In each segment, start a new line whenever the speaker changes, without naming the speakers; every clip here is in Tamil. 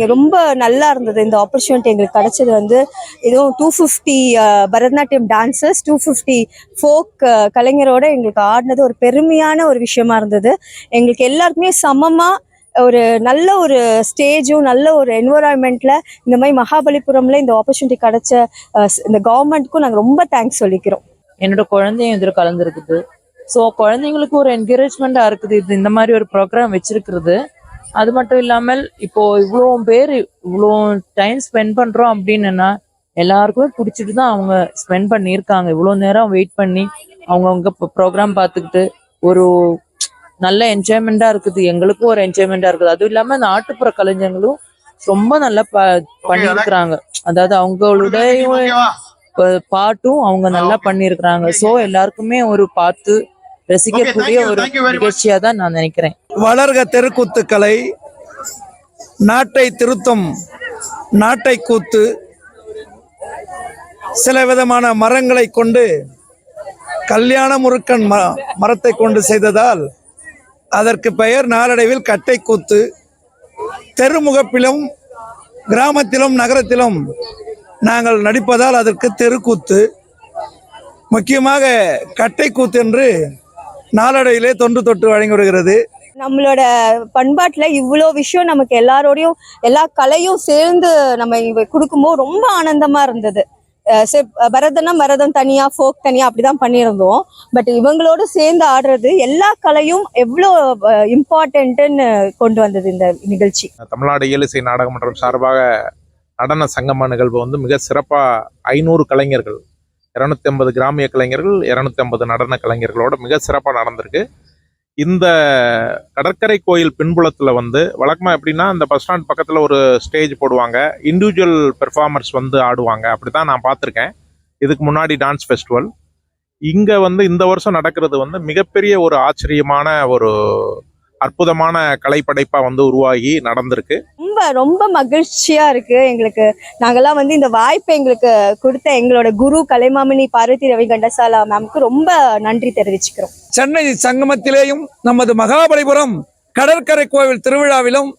இங்கே ரொம்ப நல்லா இருந்தது. இந்த ஆப்பர்ச்சுனிட்டி எங்களுக்கு கிடைச்சது வந்து இதுவும் 250 பரதநாட்டியம் டான்சர்ஸ் 250 ஃபோக் கலைஞரோட எங்களுக்கு ஆடினது ஒரு பெருமையான ஒரு விஷயமா இருந்தது. எங்களுக்கு எல்லாருக்குமே சமமாக ஒரு நல்ல ஒரு ஸ்டேஜும் நல்ல ஒரு என்வரான்மெண்ட்ல இந்த மாதிரி மகாபலிபுரம்ல இந்த ஆப்பர்ச்சுனிட்டி கிடைச்ச இந்த கவர்மெண்ட்க்கும் நாங்கள் ரொம்ப தேங்க்ஸ் சொல்லிக்கிறோம்.
என்னோட குழந்தையும் இதில் கலந்துருக்குது. ஸோ குழந்தைங்களுக்கு ஒரு என்கரேஜ்மெண்ட்டாக இருக்குது இது இந்த மாதிரி ஒரு ப்ரோக்ராம் வச்சிருக்கிறது. அது மட்டும் இல்லாமல் இப்போ இவ்வளோ பேர் இவ்வளோ டைம் ஸ்பெண்ட் பண்ணுறோம் அப்படின்னா எல்லாருக்குமே பிடிச்சிட்டு தான் அவங்க ஸ்பெண்ட் பண்ணியிருக்காங்க. இவ்வளோ நேரம் வெயிட் பண்ணி அவங்கவுங்க ப்ரோக்ராம் பார்த்துக்கிட்டு ஒரு நல்ல என்ஜாய்மெண்ட்டாக இருக்குது. எங்களுக்கும் ஒரு என்ஜாய்மெண்ட்டாக இருக்குது. அதுவும் இல்லாமல் நாட்டுப்புற கலைஞர்களும் ரொம்ப நல்லா பண்ணியிருக்கிறாங்க. அதாவது அவங்களுடைய பாட்டும் அவங்க நல்லா பண்ணியிருக்கிறாங்க. ஸோ எல்லாருக்குமே ஒரு பார்த்து ரசிக்கக்கூடிய ஒரு நிகழ்ச்சியா தான் நான் நினைக்கிறேன்.
வளர்க தெருக்கூத்து கலை, நாட்டை திருத்தும் நாட்டை கூத்து, சில விதமான மரங்களை கொண்டு கல்யாண முருக்கன் மரத்தை கொண்டு செய்ததால் அதற்கு பெயர் நாளடைவில் கட்டை கூத்து. தெருமுகப்பிலும் கிராமத்திலும் நகரத்திலும் நாங்கள் நடிப்பதால் அதற்கு தெருக்கூத்து. முக்கியமாக கட்டை கூத்து என்று நாளடைவிலே தொன்று தொட்டு வழங்கி வருகிறது.
நம்மளோட பண்பாட்டுல இவ்வளோ விஷயம் நமக்கு எல்லாரோடையும் எல்லா கலையும் சேர்ந்து நம்ம கொடுக்கும்போது ரொம்ப ஆனந்தமா இருந்தது. பரதம் தனியா ஃபோக் தனியா அப்படிதான் பண்ணியிருந்தோம். பட் இவங்களோட சேர்ந்து ஆடுறது எல்லா கலையும் எவ்வளோ இம்பார்ட்டன்ட்னு கொண்டு வந்தது இந்த நிகழ்ச்சி.
தமிழ்நாடு இயலிசை நாடக மன்றம் சார்பாக நடன சங்கம நிகழ்வு வந்து மிக சிறப்பாக 500 கலைஞர்கள், 250 கிராமிய கலைஞர்கள், 250 நடன கலைஞர்களோட மிக சிறப்பாக நடந்திருக்கு. இந்த கடற்கரை கோயில் பின்புலத்தில் வந்து வழக்கமாக எப்படின்னா இந்த பஸ் ஸ்டாண்ட் பக்கத்தில் ஒரு ஸ்டேஜ் போடுவாங்க, இண்டிவிஜுவல் பெர்ஃபார்மர்ஸ் வந்து ஆடுவாங்க. அப்படி தான் நான் பார்த்துருக்கேன் இதுக்கு முன்னாடி டான்ஸ் ஃபெஸ்டிவல். இங்கே வந்து இந்த வருஷம் நடக்கிறது வந்து மிகப்பெரிய ஒரு ஆச்சரியமான ஒரு அற்புதமான கலைப்படைப்பாக வந்து உருவாகி நடந்திருக்கு.
ரொம்ப ரொம்ப மகிழ்ச்சியா இருக்கு எங்களுக்கு. நாங்கெல்லாம் வந்து இந்த வாய்ப்பை எங்களுக்கு கொடுத்த எங்களோட குரு கலைமாமணி பார்வதி ரவி கண்டசாலா மேம்க்கு ரொம்ப நன்றி தெரிவிச்சுக்கிறோம்.
சென்னை சங்கமத்திலேயும் நமது மகாபலிபுரம் கடற்கரை கோவில் திருவிழாவிலும்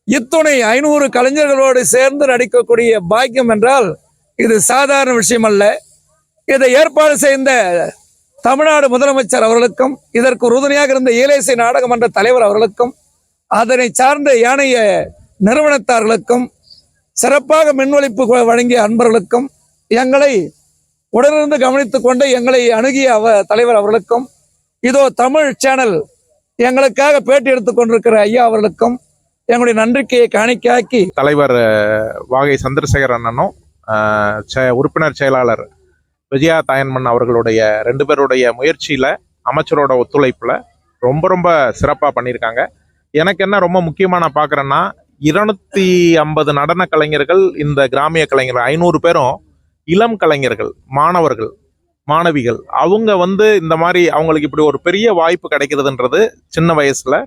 இத்துணை 500 கலைஞர்களோடு சேர்ந்து நடிக்கக்கூடிய பாக்கியம் என்றால் இது சாதாரண விஷயம் அல்ல. இதை ஏற்பாடு செய்த தமிழ்நாடு முதலமைச்சர் அவர்களுக்கும், இதற்கு உறுதுணையாக இருந்த இயலிசை நாடக மன்ற தலைவர் அவர்களுக்கும், அதனை சார்ந்த ஏனைய நிறுவனத்தார்களுக்கும், சிறப்பாக மின்வழிப்பு வழங்கிய அன்பர்களுக்கும், எங்களை உடனிருந்து கவனித்துக் கொண்டு எங்களை அணுகிய தலைவர் அவர்களுக்கும், இதோ தமிழ் சேனல் எங்களுக்காக பேட்டி எடுத்துக் கொண்டிருக்கிற ஐயா அவர்களுக்கும் எங்களுடைய நன்றிக்கையை காணிக்காக்கி
தலைவர் வாகை சந்திரசேகர் அண்ணனும் உறுப்பினர் செயலாளர் விஜயா தாயன்மன் அவர்களுடைய 2 பேருடைய முயற்சியில், அமைச்சரோட ஒத்துழைப்பில் ரொம்ப ரொம்ப சிறப்பாக பண்ணியிருக்காங்க. எனக்கு என்ன ரொம்ப முக்கியமாக நான் பார்க்குறேன்னா 250 நடன கலைஞர்கள், இந்த கிராமிய கலைஞர்கள் 500 பேரும் இளம் கலைஞர்கள், மாணவர்கள், மாணவிகள். அவங்க வந்து இந்த மாதிரி அவங்களுக்கு இப்படி ஒரு பெரிய வாய்ப்பு கிடைக்கிறதுன்றது சின்ன வயசில்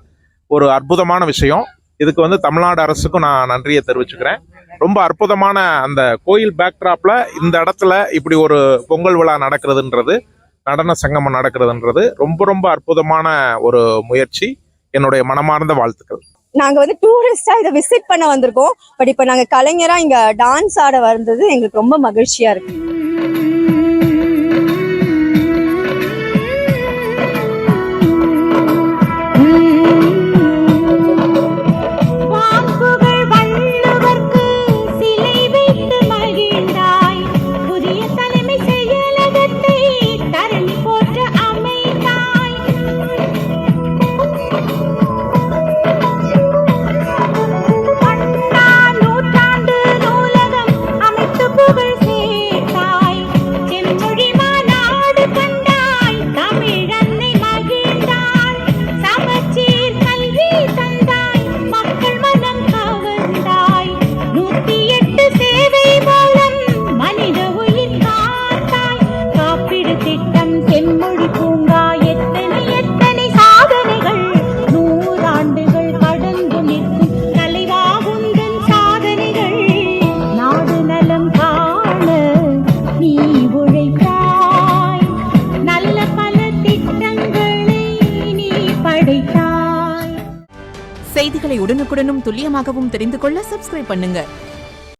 ஒரு அற்புதமான விஷயம். இதுக்கு வந்து தமிழ்நாடு அரசுக்கும் நான் நன்றியை தெரிவிச்சுக்கிறேன். ரொம்ப அற்புதமான அந்த கோயில் பேக்ட்ராப்ல இந்த இடத்துல இப்படி ஒரு பொங்கல் விழா நடக்கிறதுன்றது, நடன சங்கமம் நடக்கிறதுன்றது ரொம்ப ரொம்ப அற்புதமான ஒரு முயற்சி. என்னுடைய மனமார்ந்த வாழ்த்துக்கள்.
நாங்க வந்து டூரிஸ்டா இதை விசிட் பண்ண வந்திருக்கோம். பட் இப்ப நாங்க கலைஞரா இங்க டான்ஸ் ஆட வந்தது எங்களுக்கு ரொம்ப மகிழ்ச்சியா இருக்கு.
செய்திகளை உடனுக்குடனும் துல்லியமாகவும் தெரிந்து கொள்ள சப்ஸ்கிரைப் பண்ணுங்க.